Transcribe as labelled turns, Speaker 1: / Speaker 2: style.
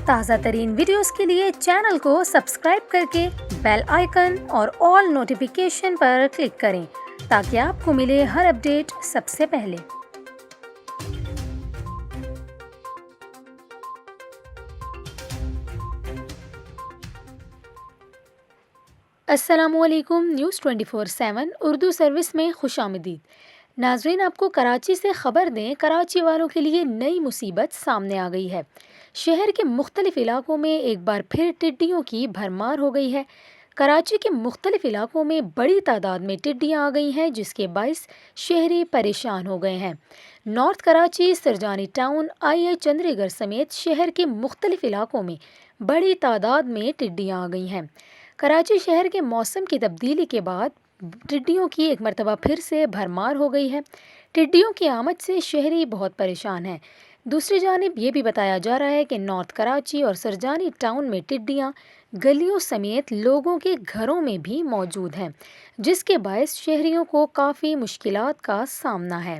Speaker 1: تازہ ترین ویڈیوز کے لیے چینل کو سبسکرائب کر کے بیل آئیکن اور آل نوٹیفیکیشن پر کلک کریں تاکہ آپ کو ملے ہر اپڈیٹ سب سے پہلے۔ السلام علیکم، نیوز 24/7 اردو سروس میں خوش آمدید۔ ناظرین، آپ کو کراچی سے خبر دیں، کراچی والوں کے لیے نئی مصیبت سامنے آ گئی ہے۔ شہر کے مختلف علاقوں میں ایک بار پھر ٹڈیوں کی بھرمار ہو گئی ہے۔ کراچی کے مختلف علاقوں میں بڑی تعداد میں ٹڈیاں آ گئی ہیں، جس کے باعث شہری پریشان ہو گئے ہیں۔ نارتھ کراچی، سرجانی ٹاؤن، آئی چندری گڑھ سمیت شہر کے مختلف علاقوں میں بڑی تعداد میں ٹڈیاں آ گئی ہیں۔ کراچی شہر کے موسم کی تبدیلی کے بعد ٹڈیوں کی ایک مرتبہ پھر سے بھرمار ہو گئی ہے۔ ٹڈیوں کی آمد سے شہری بہت پریشان ہیں۔ دوسری جانب یہ بھی بتایا جا رہا ہے کہ نارتھ کراچی اور سرجانی ٹاؤن میں ٹڈیاں گلیوں سمیت لوگوں کے گھروں میں بھی موجود ہیں، جس کے باعث شہریوں کو کافی مشکلات کا سامنا ہے۔